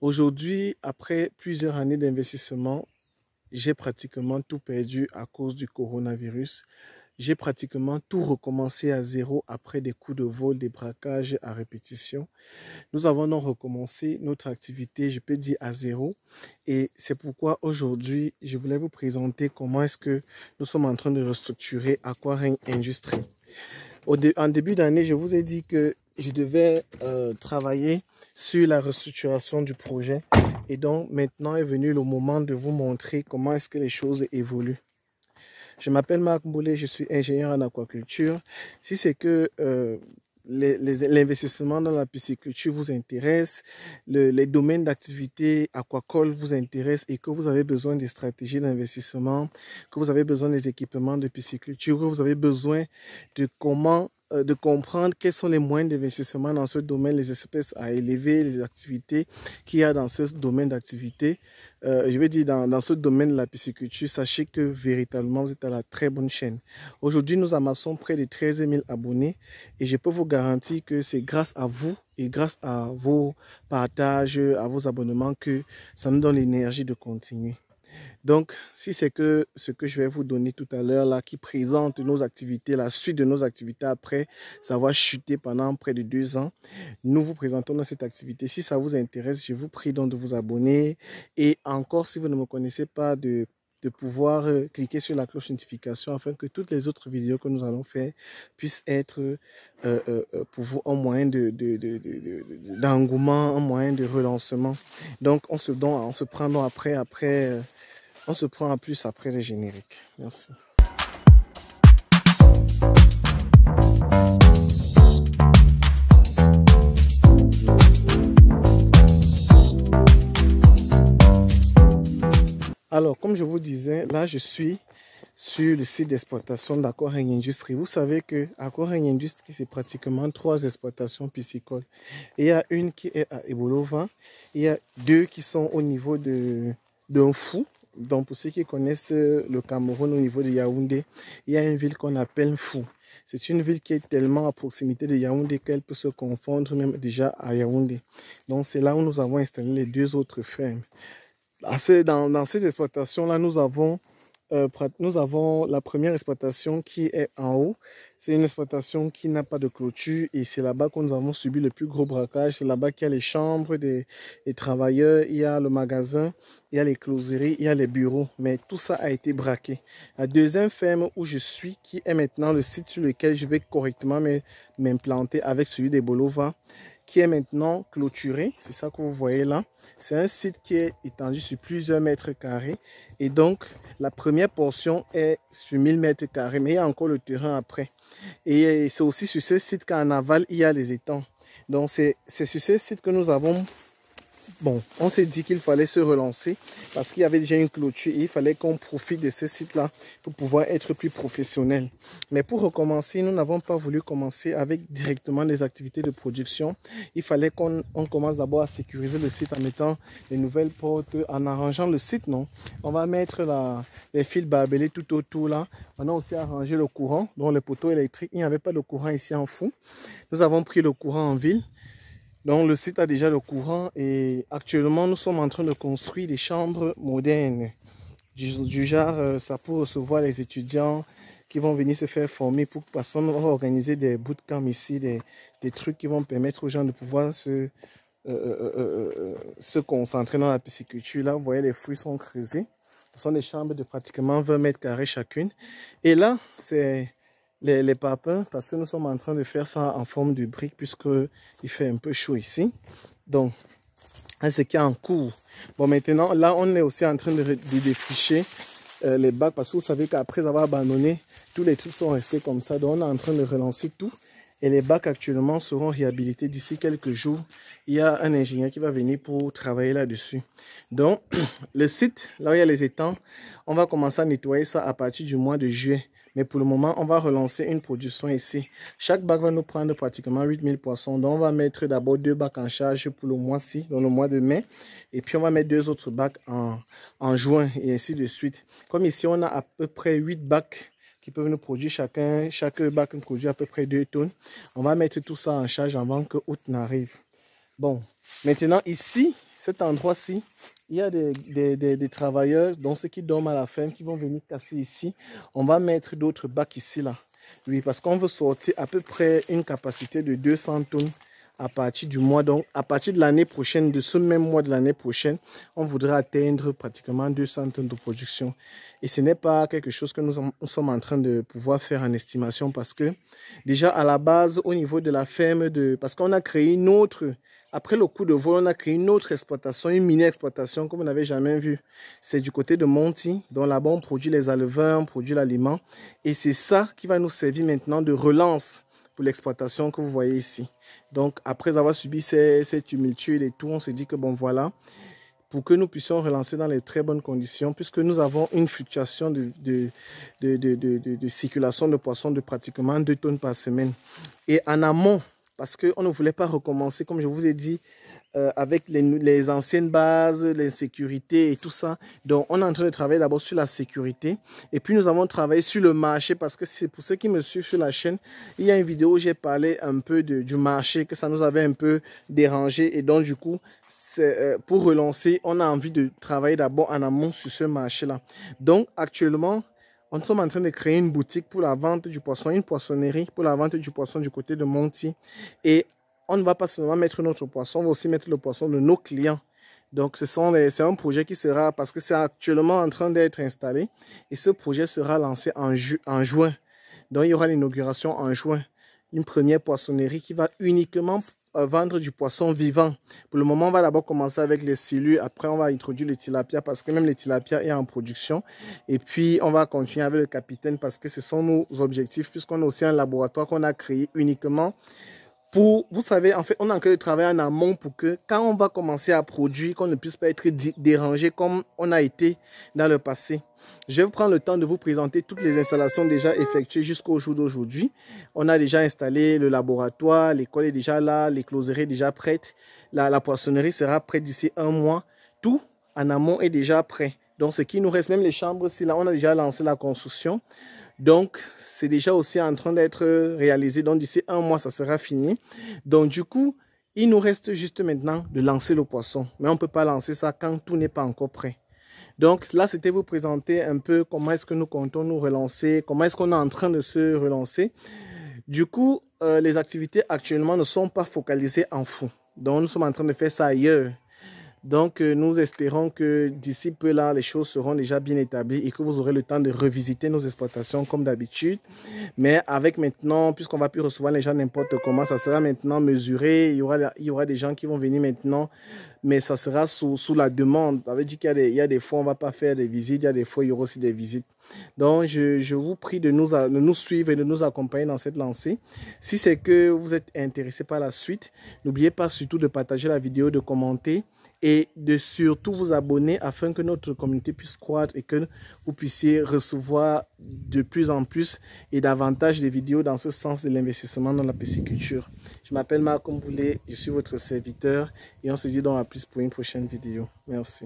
Aujourd'hui, après plusieurs années d'investissement, j'ai pratiquement tout perdu à cause du coronavirus. J'ai pratiquement tout recommencé à zéro après des coups de vol, des braquages à répétition. Nous avons donc recommencé notre activité, je peux dire à zéro. Et c'est pourquoi aujourd'hui, je voulais vous présenter comment est-ce que nous sommes en train de restructurer Aquaring Industries. En début d'année, je vous ai dit que je devais travailler sur la restructuration du projet. Et donc, maintenant est venu le moment de vous montrer comment est-ce que les choses évoluent. Je m'appelle Mboulé, je suis ingénieur en aquaculture. Si c'est que l'investissement dans la pisciculture vous intéresse, les domaines d'activité aquacole vous intéressent et que vous avez besoin des stratégies d'investissement, que vous avez besoin des équipements de pisciculture, que vous avez besoin de de comprendre quels sont les moyens d'investissement dans ce domaine, les espèces à élever, les activités qu'il y a dans ce domaine d'activité. Je vais dire dans ce domaine de la pisciculture, sachez que véritablement vous êtes à la très bonne chaîne. Aujourd'hui, nous amassons près de 13 000 abonnés et je peux vous garantir que c'est grâce à vous et grâce à vos partages, à vos abonnements que ça nous donne l'énergie de continuer. Donc, si c'est que ce que je vais vous donner tout à l'heure, là, qui présente nos activités, la suite de nos activités après avoir chuté pendant près de 2 ans, nous vous présentons dans cette activité. Si ça vous intéresse, je vous prie donc de vous abonner. Et encore, si vous ne me connaissez pas, de pouvoir cliquer sur la cloche notification afin que toutes les autres vidéos que nous allons faire puissent être pour vous un moyen d'engouement, un moyen de relancement. Donc, on se prend donc on se prend en plus après les génériques. Merci. Alors, comme je vous disais, là, je suis sur le site d'exploitation d'Aquaring Industries. Vous savez que Aquaring Industries, c'est pratiquement 3 exploitations piscicoles. Il y a une qui est à Ebolova, il y a 2 qui sont au niveau d'un Fou. Donc, pour ceux qui connaissent le Cameroun au niveau de Yaoundé, il y a une ville qu'on appelle Fou. C'est une ville qui est tellement à proximité de Yaoundé qu'elle peut se confondre même déjà à Yaoundé. Donc, c'est là où nous avons installé les 2 autres fermes. Dans cette exploitation-là, nous avons la première exploitation qui est en haut. C'est une exploitation qui n'a pas de clôture et c'est là-bas que nous avons subi le plus gros braquage. C'est là-bas qu'il y a les chambres des travailleurs, il y a le magasin, il y a les closeries, il y a les bureaux. Mais tout ça a été braqué. La deuxième ferme où je suis, qui est maintenant le site sur lequel je vais correctement m'implanter avec celui des Bolova, qui est maintenant clôturé. C'est ça que vous voyez là. C'est un site qui est étendu sur plusieurs mètres carrés. Et donc, la première portion est sur 1000 mètres carrés, mais il y a encore le terrain après. Et c'est aussi sur ce site qu'en aval, il y a les étangs. Donc, c'est sur ce site que nous avons... Bon, on s'est dit qu'il fallait se relancer parce qu'il y avait déjà une clôture et il fallait qu'on profite de ce site-là pour pouvoir être plus professionnel. Mais pour recommencer, nous n'avons pas voulu commencer avec directement des activités de production. Il fallait qu'on commence d'abord à sécuriser le site en mettant les nouvelles portes, en arrangeant le site, non? On va mettre les fils barbelés tout autour là. On a aussi arrangé le courant, donc les poteaux électriques. Il n'y avait pas de courant ici en Fou. Nous avons pris le courant en ville. Donc le site a déjà le courant et actuellement nous sommes en train de construire des chambres modernes du genre ça pour recevoir les étudiants qui vont venir se faire former pour passer. On va organiser des bootcamps ici, des trucs qui vont permettre aux gens de pouvoir se concentrer dans la pisciculture. Là vous voyez les fruits sont creusés. Ce sont des chambres de pratiquement 20 mètres carrés chacune et là c'est les papins, parce que nous sommes en train de faire ça en forme de briques puisqu'il fait un peu chaud ici. Donc, c'est qui est en cours. Bon, maintenant, là, on est aussi en train de défricher les bacs parce que vous savez qu'après avoir abandonné, tous les trucs sont restés comme ça. Donc, on est en train de relancer tout. Et les bacs actuellement seront réhabilités d'ici quelques jours. Il y a un ingénieur qui va venir pour travailler là-dessus. Donc, le site, là où il y a les étangs, on va commencer à nettoyer ça à partir du mois de juillet. Mais pour le moment, on va relancer une production ici. Chaque bac va nous prendre pratiquement 8000 poissons. Donc, on va mettre d'abord 2 bacs en charge pour le mois-ci, dans le mois de mai. Et puis, on va mettre 2 autres bacs en juin et ainsi de suite. Comme ici, on a à peu près 8 bacs qui peuvent nous produire chaque bac nous produit à peu près 2 tonnes. On va mettre tout ça en charge avant que août n'arrive. Bon, maintenant ici, cet endroit-ci, il y a des travailleurs, donc ceux qui dorment à la ferme, qui vont venir casser ici. On va mettre d'autres bacs ici, là. Oui, parce qu'on veut sortir à peu près une capacité de 200 tonnes à partir du mois, donc à partir de l'année prochaine, de ce même mois de l'année prochaine, on voudrait atteindre pratiquement 200 tonnes de production. Et ce n'est pas quelque chose que nous sommes en train de pouvoir faire en estimation parce que déjà à la base, au niveau de la ferme, parce qu'on a créé une autre, après le coup de vol, on a créé une autre exploitation, une mini-exploitation comme on n'avait jamais vu. C'est du côté de Monty, donc là-bas on produit les alevins, on produit l'aliment. Et c'est ça qui va nous servir maintenant de relance pour l'exploitation que vous voyez ici. Donc, après avoir subi ces tumultudes et tout, on se dit que bon, voilà, pour que nous puissions relancer dans les très bonnes conditions, puisque nous avons une fluctuation de circulation de poissons de pratiquement 2 tonnes par semaine. Et en amont, parce qu'on ne voulait pas recommencer, comme je vous ai dit, avec les anciennes bases, l'insécurité et tout ça. Donc, on est en train de travailler d'abord sur la sécurité. Et puis, nous avons travaillé sur le marché parce que c'est pour ceux qui me suivent sur la chaîne. Il y a une vidéo où j'ai parlé un peu du marché, que ça nous avait un peu dérangé. Et donc, du coup, pour relancer, on a envie de travailler d'abord en amont sur ce marché-là. Donc, actuellement, on sommes en train de créer une boutique pour la vente du poisson, une poissonnerie pour la vente du poisson du côté de Monty. Et on ne va pas seulement mettre notre poisson, on va aussi mettre le poisson de nos clients. Donc, c'est un projet qui sera, parce que c'est actuellement en train d'être installé, et ce projet sera lancé en juin. Donc, il y aura l'inauguration en juin. Une première poissonnerie qui va uniquement vendre du poisson vivant. Pour le moment, on va d'abord commencer avec les silures. Après, on va introduire le tilapia parce que même le tilapia est en production. Et puis, on va continuer avec le capitaine parce que ce sont nos objectifs puisqu'on a aussi un laboratoire qu'on a créé uniquement pour, vous savez, en fait, on a encore de travail en amont pour que quand on va commencer à produire, qu'on ne puisse pas être dérangé comme on a été dans le passé. Je vais vous prendre le temps de vous présenter toutes les installations déjà effectuées jusqu'au jour d'aujourd'hui. On a déjà installé le laboratoire, l'école est déjà là, l'écloserie est déjà prête. La poissonnerie sera prête d'ici 1 mois. Tout en amont est déjà prêt. Donc, ce qui nous reste, même les chambres, c'est là, on a déjà lancé la construction. Donc, c'est déjà aussi en train d'être réalisé. Donc, d'ici 1 mois, ça sera fini. Donc, du coup, il nous reste juste maintenant de lancer le poisson. Mais on ne peut pas lancer ça quand tout n'est pas encore prêt. Donc, là, c'était vous présenter un peu comment est-ce que nous comptons nous relancer, comment est-ce qu'on est en train de se relancer. Du coup, les activités actuellement ne sont pas focalisées en fond. Donc, nous sommes en train de faire ça ailleurs. Donc, nous espérons que d'ici peu là, les choses seront déjà bien établies et que vous aurez le temps de revisiter nos exploitations comme d'habitude. Mais avec maintenant, puisqu'on va plus recevoir les gens n'importe comment, ça sera maintenant mesuré. Il y aura des gens qui vont venir maintenant, mais ça sera sous la demande. Ça veut dire qu'il y a des fois, on ne va pas faire des visites. Il y a des fois, il y aura aussi des visites. Donc, je vous prie de nous suivre et de nous accompagner dans cette lancée. Si c'est que vous êtes intéressé par la suite, n'oubliez pas surtout de partager la vidéo, de commenter et de surtout vous abonner afin que notre communauté puisse croître et que vous puissiez recevoir de plus en plus et davantage de vidéos dans ce sens de l'investissement dans la pisciculture. Je m'appelle Marc Mboulé, je suis votre serviteur et on se dit donc à plus pour une prochaine vidéo. Merci.